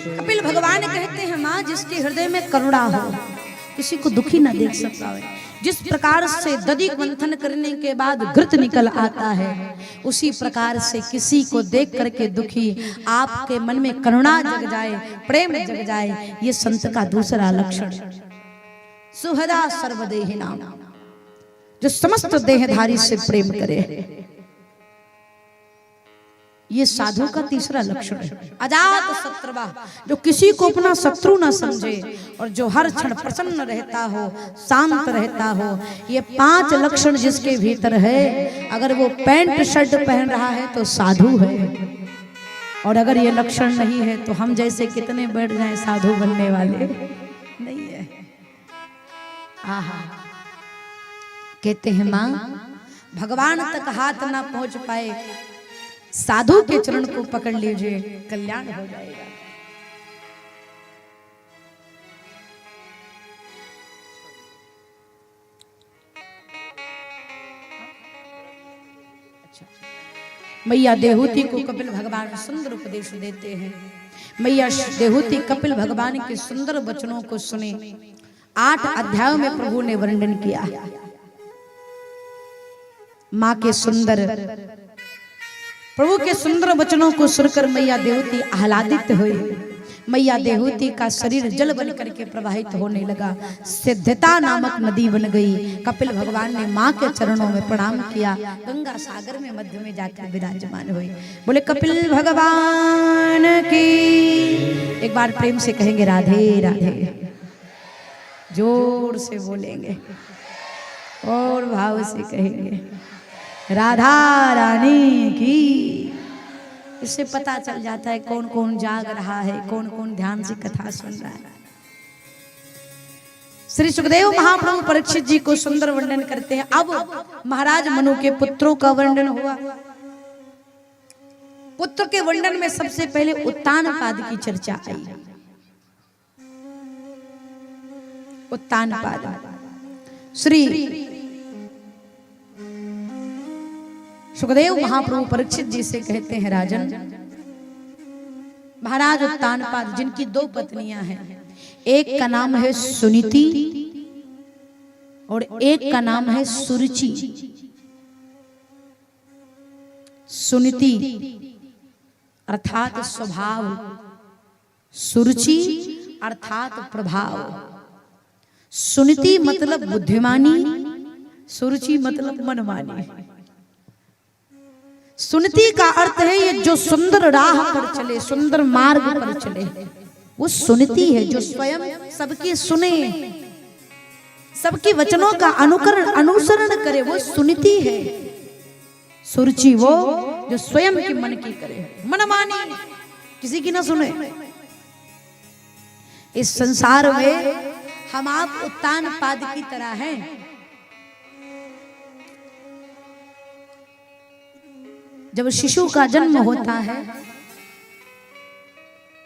कपिल भगवान कहते हैं माँ जिसके हृदय में करुणा हो, किसी को दुखी ना देख सकता है, जिस प्रकार से दधि मंथन करने के बाद घृत निकल आता है, उसी प्रकार से किसी को देख करके दुखी आपके मन में करुणा जग जाए, प्रेम जग जाए, ये संत का दूसरा लक्षण। सुहृदा सर्वदेहि नाम, जो समस्त देहधारी से प्रेम करे, ये साधु का तीसरा लक्षण है। अजात शत्रुवा, जो किसी को अपना शत्रु ना समझे और जो हर क्षण प्रसन्न रहता हो, शांत रहता हो, ये 5 लक्षण जिसके भीतर है, अगर वो पैंट शर्ट पहन रहा है तो साधु है, और अगर ये लक्षण नहीं है तो हम जैसे कितने बैठ जाएं साधु बनने वाले नहीं है। आहा, कहते हैं मां भगवान तक हाथ ना पहुंच पाए, साधु के चरण को पकड़ लीजिए, कल्याण हो जाएगा। अच्छा, मैया देहूती को कपिल भगवान सुंदर उपदेश देते हैं। मैया देहूती कपिल भगवान के सुंदर वचनों को सुने। 8 अध्यायों में प्रभु ने वर्णन किया मां के सुंदर, प्रभु के सुंदर वचनों को सुनकर मैया देहूती आह्लादित हुई। मैया देहूती का शरीर जल बन करके प्रवाहित होने लगा, सिद्धता नामक नदी बन गई। कपिल भगवान ने मां के चरणों में प्रणाम किया, गंगा सागर में मध्य में जाकर विराजमान हुई। बोले कपिल भगवान की, एक बार प्रेम से कहेंगे राधे राधे, जोर से बोलेंगे और भाव से कहेंगे राधा रानी की। इससे पता चल जाता है कौन कौन जाग रहा है, कौन कौन ध्यान से कथा सुन रहा है। श्री सुखदेव महाप्रभु परीक्षित जी को सुंदर वर्णन करते हैं। अब महाराज मनु के पुत्रों का वर्णन हुआ। पुत्र के वर्णन में सबसे पहले उत्तानपाद की चर्चा आई। उत्तानपाद श्री सुखदेव महाप्रभु परीक्षित जी से कहते हैं राजन, महाराज उत्तानपाद जिनकी 2 पत्नियां हैं, एक का नाम है सुनीति और एक का नाम है सुरुचि। सुनीति अर्थात स्वभाव, सुरुचि अर्थात प्रभाव। सुनीति मतलब बुद्धिमानी, सुरुचि मतलब मनमानी। सुनीति का अर्थ है ये जो सुंदर राह पर चले, सुंदर मार्ग पर चले, वो सुनीति है। जो स्वयं सबकी सुने, सबके वचनों का अनुसरण करे, वो सुनीति है। सुरुचि वो जो स्वयं की मन की करे, मनमानी किसी की ना सुने। इस संसार में हम आप उत्तानपाद की तरह हैं। जब शिशु का जन्म होता है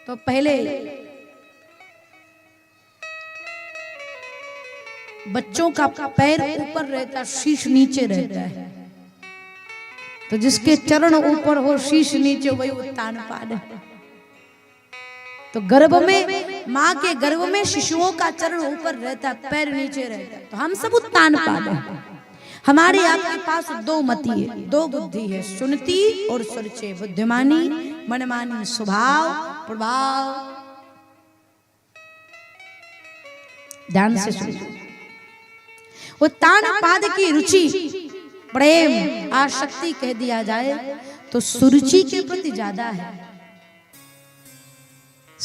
तो पहले बच्चों का पैर ऊपर रहता, शीश नीचे रहता है। तो जिसके चरण ऊपर हो, शीश नीचे, वही उत्तानपाद है। तो गर्भ में, मां के गर्भ में शिशुओं का चरण ऊपर रहता, पैर नीचे रहता, तो हम सब उत्तानपाद हैं। हमारे आपके पास 2 मति है, 2 बुद्धि है, सुनती और सुरचे। बुद्धिमानी, मनमानी, स्वभाव, प्रभाव। ध्यान से सुनिए। उत्तानपाद की रुचि, प्रेम, आसक्ति कह दिया जाए तो सुरुचि के प्रति ज्यादा है,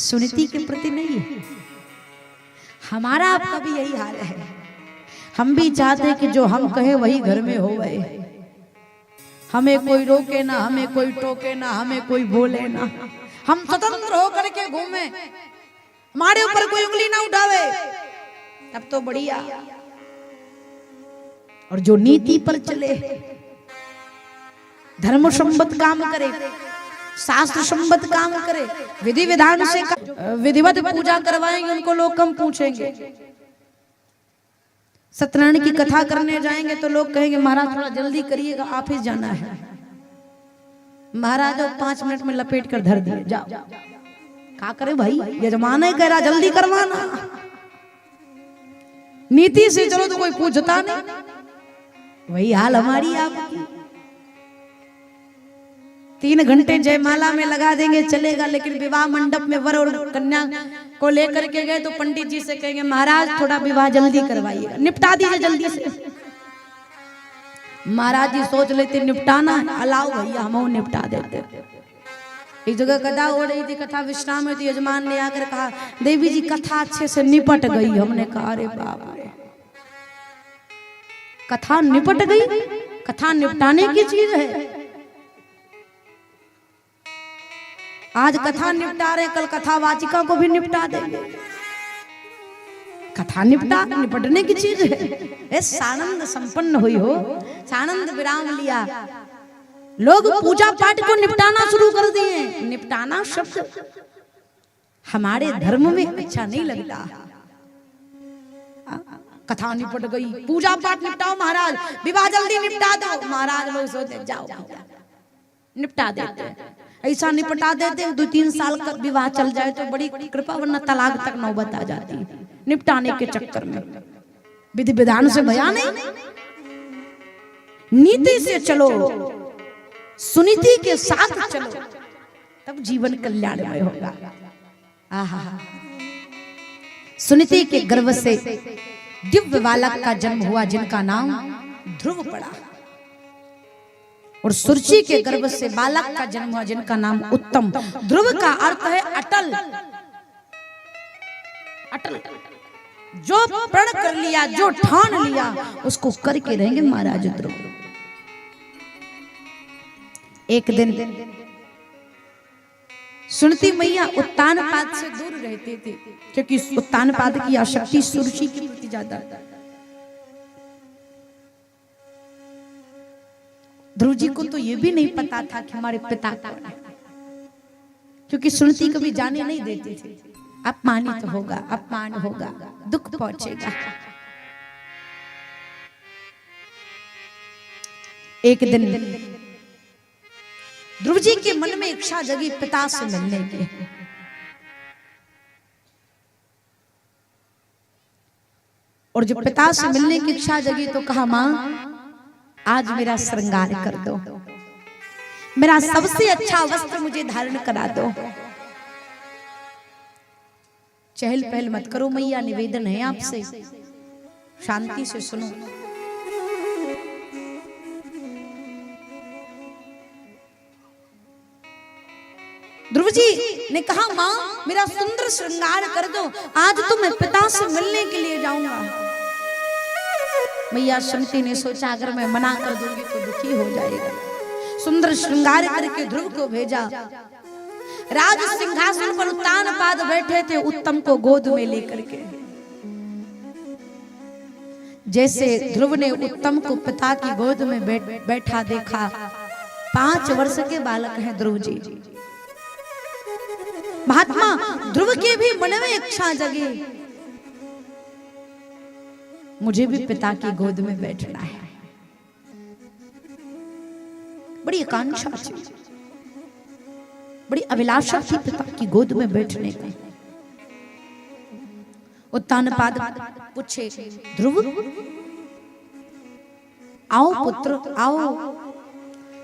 सुनीति के प्रति नहीं है। हमारा आपका भी यही हाल है। हम भी चाहते हैं कि जो हम कहें वही घर में हो गए, हमें कोई रोके ना, हमें कोई टोके ना, हमें कोई बोले ना, हम स्वतंत्र होकर के घूमे, हमारे ऊपर कोई उंगली ना उठावे, तब तो बढ़िया। और जो नीति पर चले, धर्म संबद्ध काम करे, शास्त्र संबद्ध काम करे, विधि विधान से विधिवत पूजा करवाएंगे, उनको लोग कम पूछेंगे। सत्यनारायण की कथा करने जाएंगे तो लोग कहेंगे महाराज थोड़ा जल्दी करिएगा, ऑफिस जाना है। महाराज 5 मिनट में लपेट कर धर दिए, जाओ क्या करे भाई, यजमान कह रहा जल्दी करवाना, नीति से चलो तो कोई पूछता नहीं। वही हाल हमारी आपकी। 3 घंटे जयमाला में लगा देंगे चलेगा, लेकिन विवाह मंडप में वर और कन्या को लेकर के गए तो पंडित जी से कहेंगे महाराज थोड़ा विवाह जल्दी करवाइएगा, निपटा दीजिए जल्दी से। महाराज जी सोच लेते निपटाना, अलाओ भैया हम निपटा देते। एक जगह कथा हो रही थी, कथा विश्राम में, तो यजमान ने आकर कहा देवी जी कथा अच्छे से निपट गई। हमने कहा अरे बाप रे, कथा निपट गई? कथा निपटाने की चीज है। आज कथा निपटा रहे, कल कथा वाचिका को भी निपटा देंगे। कथा निपटने की चीज है। सानंद संपन्न हुई हो, सानंद विराम लिया, लोग पूजा पाठ को निपटाना शुरू कर दिए। निपटाना शब्द हमारे धर्म में अच्छा नहीं लगता। कथा निपट गई, पूजा पाठ निपटाओ महाराज, विवाह जल्दी निपटा दो। महाराज लोग सोचते जाओ निपटा देते, ऐसा निपटा देते 2-3 साल का विवाह चल जाए तो बड़ी कृपा, वरना तलाक तक नौबत आ जाती है निपटाने के चक्कर में। विधि विधान से भया नहीं, नीति से चलो, सुनीति के साथ चलो, तब जीवन कल्याणमय होगा। आहा, सुनीति के गर्भ से दिव्य बालक का जन्म हुआ जिनका नाम ध्रुव पड़ा, और सुरुचि के गर्भ से बालक का जन्म हुआ जिनका नाम उत्तम। ध्रुव का अर्थ है अटल। अटल जो प्रण कर लिया, जो ठान लिया, उसको करके रहेंगे महाराज ध्रुव। एक दिन सुनती मैया उत्तानपाद से दूर रहते थे, क्योंकि उत्तानपाद की आसक्ति सुरुचि के प्रति ज्यादा। ध्रुव जी को तो ये भी नहीं पता था कि हमारे पिता कौन है, क्योंकि सुनती कभी जाने नहीं देते थे। अपमानित होगा, अपमान होगा, दुख पहुंचेगा। एक दिन ध्रुव जी के मन में इच्छा जगी पिता से मिलने की। और जब पिता से मिलने की इच्छा जगी तो कहा मां आज मेरा श्रृंगार कर दो, मेरा सबसे अच्छा वस्त्र मुझे धारण करा दो। चहल पहल मत करो मैया, निवेदन है आपसे, शांति से सुनो। ध्रुव जी ने कहा मां मेरा सुंदर श्रृंगार कर दो, आज तो मैं पिता से मिलने के लिए जाऊंगा। मैया सुनती ने सोचा अगर मैं मना कर दूंगी तो दुखी हो जाएगा। सुंदर श्रृंगार करके ध्रुव को भेजा। राज सिंहासन पर उत्तानपाद बैठे थे, उत्तम को गोद में लेकर के। जैसे ध्रुव ने उत्तम को पिता की गोद में बैठा देखा, 5 वर्ष के बालक हैं ध्रुव जी। महात्मा ध्रुव के भी मन में इच्छा जगी, मुझे भी पिता की गोद में बैठना है। बड़ी आकांक्षा थी, बड़ी अभिलाषा थी पिता की गोद में बैठने की। उत्तानपाद पूछे ध्रुव आओ पुत्र आओ।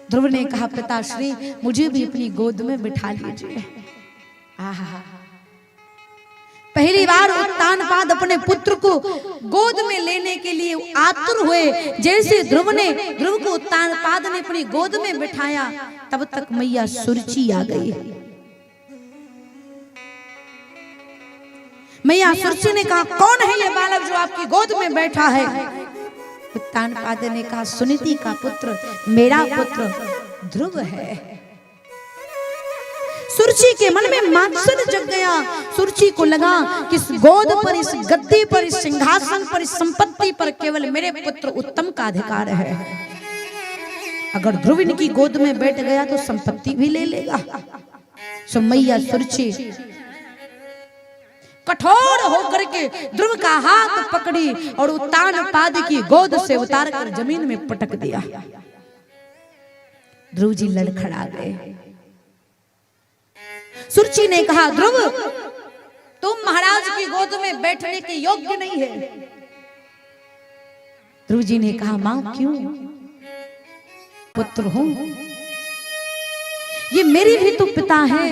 ध्रुव ने कहा पिताश्री मुझे भी अपनी गोद में बिठा लीजिए। पहली बार उत्तानपाद अपने पुत्र को गोद में लेने के लिए आतुर हुए। जैसे ध्रुव को उत्तानपाद ने अपनी गोद में बिठाया, तब तक मैया सुरुचि आ गई। मैया सुरुचि ने कहा कौन है ये बालक जो आपकी गोद में बैठा है? उत्तानपाद ने कहा सुनीति का पुत्र, मेरा पुत्र ध्रुव है। सुरुचि के मन में मात्सर्य जग गया। सुरुचि को लगा कि इस गोद पर, इस गद्दी पर, इस सिंहासन पर, इस संपत्ति पर केवल मेरे पुत्र उत्तम का अधिकार है। अगर ध्रुव इनकी गोद में बैठ गया तो संपत्ति भी ले लेगा। सो मैया सुरुचि कठोर होकर के ध्रुव का हाथ पकड़ी और उत्तानपाद की गोद से उतार कर जमीन में पटक दिया। ध्रुव जी लड़खड़ा गए। सुरुचि ने कहा, ध्रुव तुम महाराज की गोद में बैठने के योग्य नहीं है। ध्रुव जी ने कहा, मां क्यों? पुत्र हूं, ये मेरे भी तो पिता है,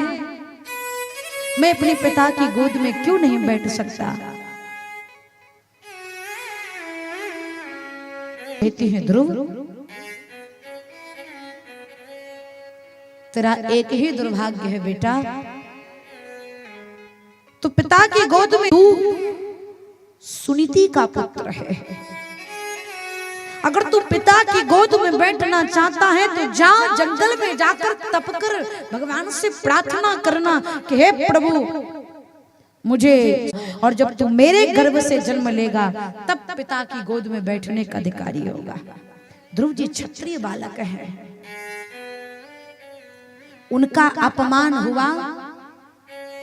मैं अपने पिता की गोद में क्यों नहीं बैठ सकता? कहती हैं, ध्रुव तेरा एक ही दुर्भाग्य है बेटा, तो पिता की गोद में तू सुनीति का पुत्र है। अगर तू पिता की गोद में बैठना चाहता है तो जा जंगल में जाकर तप कर भगवान से प्रार्थना करना कि हे प्रभु मुझे, और जब तू मेरे गर्भ से जन्म लेगा तब पिता की गोद में बैठने का अधिकारी होगा। ध्रुव जी क्षत्रिय बालक है, उनका अपमान हुआ,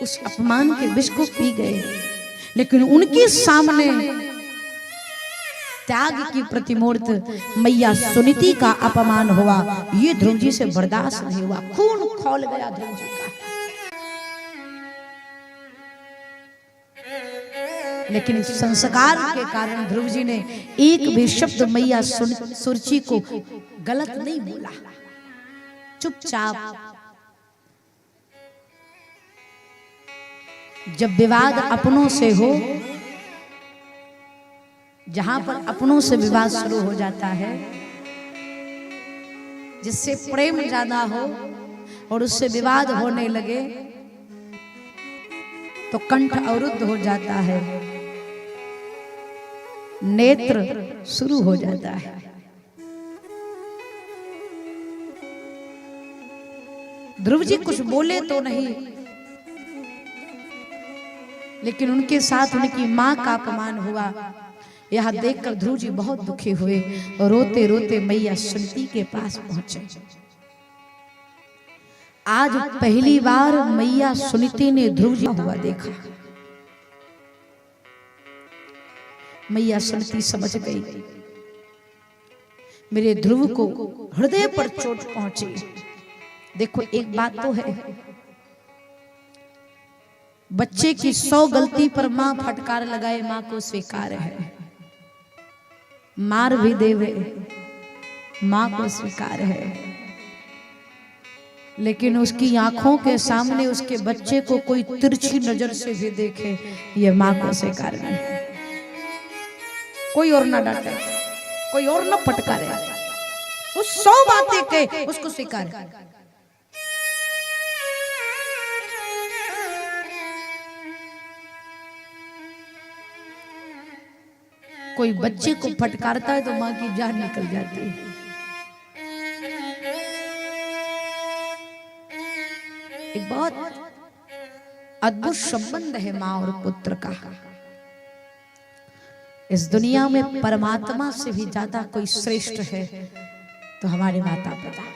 उस अपमान के विष को पी गए, लेकिन उनके सामने त्याग की प्रतिमूर्ति मैया सुनीति का अपमान हुआ। ये ध्रुव जी से बर्दाश्त नहीं हुआ, खून खौल गया ध्रुव जी का। लेकिन संस्कार के कारण ध्रुव जी ने एक भी शब्द मैया सुरुचि को गलत नहीं बोला, चुपचाप। जब विवाद अपनों से हो, जहां पर अपनों से विवाद शुरू हो जाता है, जिससे प्रेम ज्यादा हो और उससे विवाद होने लगे तो कंठ अवरुद्ध हो जाता है, नेत्र शुरू हो जाता है। ध्रुव जी कुछ बोले तो नहीं, लेकिन उनके साथ उनकी मां का अपमान हुआ। यह देखकर ध्रुव जी बहुत दुखी हुए और रोते रोते मैया सुनीति के पास पहुंचे। आज पहली बार मैया सुनीति ने ध्रुव जी हुआ देखा। मैया सुनीति समझ गई, मेरे ध्रुव को हृदय पर चोट पहुंची। देखो एक बात तो है, बच्चे की 100 गलती पर मां फटकार लगाए, मां को स्वीकार है, मार भी देवे मां को स्वीकार है, लेकिन उसकी आंखों के सामने उसके बच्चे को कोई तिरछी नजर से भी देखे, ये मां को स्वीकार नहीं है। कोई और ना डांटे, कोई और ना फटकारे, उस 100 बातें कहे उसको स्वीकार है। कोई बच्चे को फटकारता है तो मां की जान निकल जाती है। एक बहुत अद्भुत संबंध है मां और पुत्र का। इस दुनिया में परमात्मा से भी ज्यादा कोई श्रेष्ठ है तो हमारे माता पिता।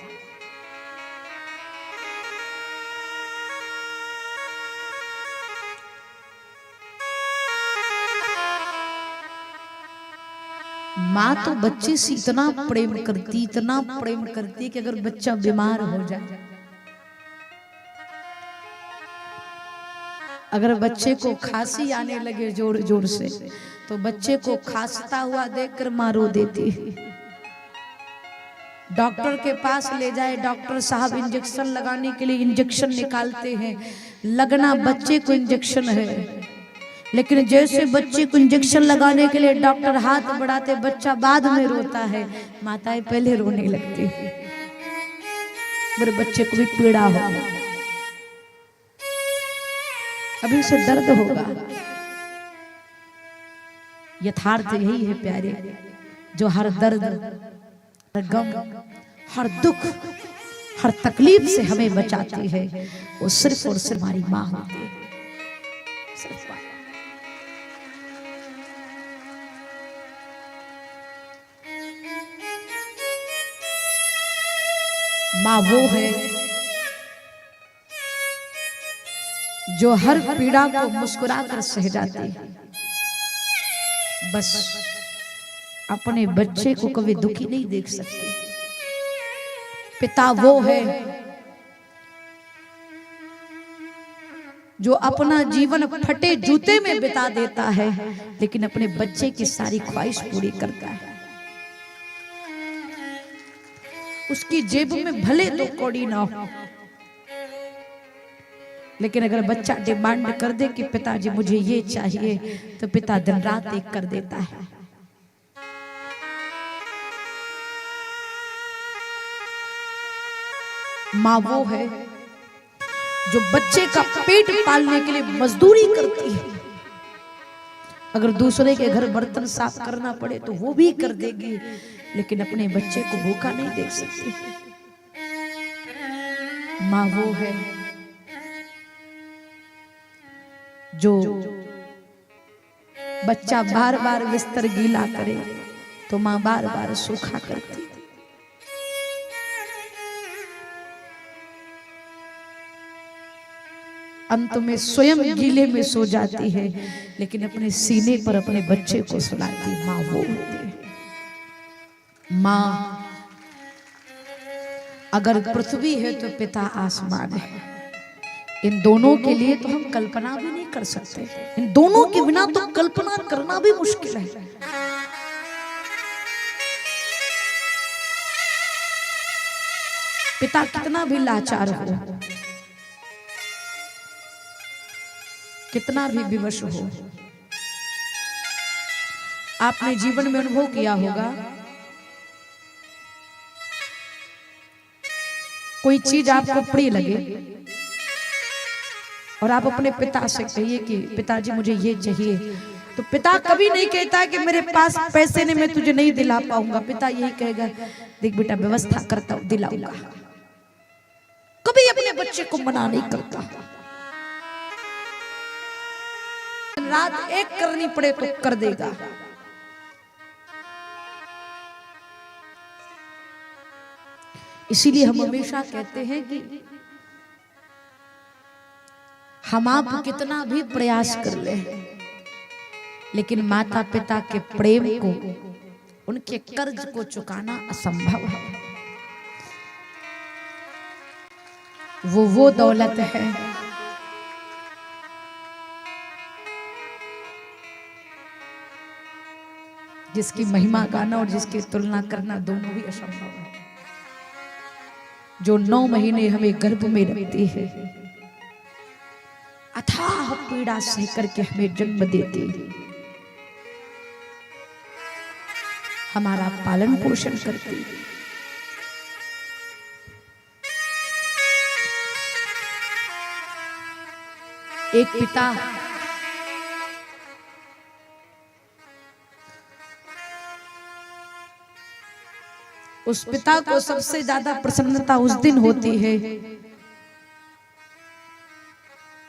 माँ तो बच्चे से इतना प्रेम करती, इतना प्रेम करती कि अगर बच्चा बीमार हो जाए, अगर बच्चे को खांसी आने लगे जोर जोर से, तो बच्चे को खांसता हुआ देखकर माँ रो देती। डॉक्टर के पास ले जाए, डॉक्टर साहब इंजेक्शन लगाने के लिए इंजेक्शन निकालते हैं, लगना बच्चे को इंजेक्शन है, लेकिन जैसे बच्चे को इंजेक्शन लगाने के लिए डॉक्टर हाथ बढ़ाते, बच्चा बाद में रोता है, माताएं पहले रोने लगती है, मेरे बच्चे को भी पीड़ा हो, अभी उसे दर्द होगा। यथार्थ यही है प्यारे, जो हर दर्द, हर गम, हर दुख, हर तकलीफ से हमें बचाती है, वो सिर्फ और सिर्फ हमारी माँ होती है। माँ वो है जो हर पीड़ा को मुस्कुराकर सह जाती है, बस अपने बच्चे को कभी दुखी नहीं देख सकती। पिता वो है जो अपना जीवन फटे जूते में बिता देता है लेकिन अपने बच्चे की सारी ख्वाहिश पूरी करता है। उसकी जेब में भले तो कौड़ी ना हो, लेकिन अगर बच्चा डिमांड कर दे कि पिताजी मुझे ये चाहिए, तो पिता दिन रात एक कर देता है। माँ वो है जो बच्चे का पेट पालने के लिए मजदूरी करती है। अगर दूसरे के घर बर्तन साफ करना पड़े तो वो भी कर देगी, लेकिन अपने बच्चे को भूखा नहीं देख सकती। माँ वो है जो बच्चा बार बार बिस्तर गीला करे तो माँ बार बार सूखा करती। अंत में स्वयं गीले में सो जाती है, लेकिन अपने सीने पर अपने बच्चे को सुलाती। माँ वो होती है। माँ अगर पृथ्वी है तो पिता आसमान है। इन दोनों के लिए तो हम कल्पना भी नहीं कर सकते। इन दोनों के बिना तो कल्पना करना भी मुश्किल है। पिता कितना भी लाचार हो, कितना भी विवश हो, आपने जीवन में अनुभव किया होगा, कोई चीज आपको प्रिय लगे और आप अपने पिता से कहिए कि पिताजी मुझे ये चाहिए, तो पिता कभी नहीं कहता कि मेरे पास पैसे नहीं, मैं तुझे नहीं दिला पाऊंगा। पिता यही कहेगा, देख बेटा व्यवस्था करता हूं, दिलाऊंगा। कभी अपने बच्चे को मना नहीं करता। रात एक करनी पड़े तो कर देगा। इसीलिए हम हमेशा कहते हैं कि हम आप कितना भी प्रयास कर ले, लेकिन माता पिता के प्रेम को, उनके कर्ज को चुकाना असंभव है। वो दौलत है जिसकी महिमा गाना और जिसकी तुलना करना दोनों ही असंभव है। जो 9 महीने हमें गर्भ में रखती है, अथाह पीड़ा सह करके हमें जन्म देती, हमारा पालन पोषण करती। एक पिता उस पिता को सबसे ज्यादा प्रसन्नता उस दिन होती है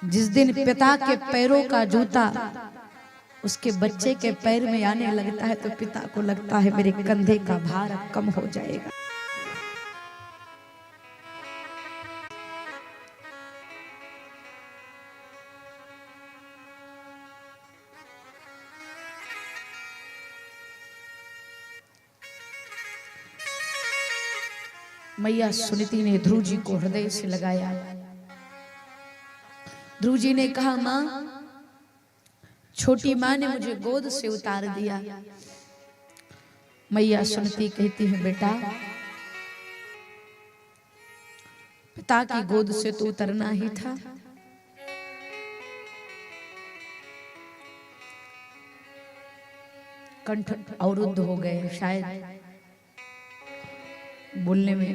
जिस दिन पिता के पैरों का जूता उसके बच्चे के पैर में आने लगता है, तो पिता को लगता है मेरे कंधे का भार कम हो जाएगा। मैया सुनीति ने ध्रुव जी को हृदय से लगाया। ध्रुव जी ने कहा, माँ, छोटी माँ ने मुझे गोद से उतार दिया। मैया सुनीति कहती है, बेटा, पिता की गोद से तो उतरना ही था। कंठ अवरुद्ध हो गए, शायद बोलने में।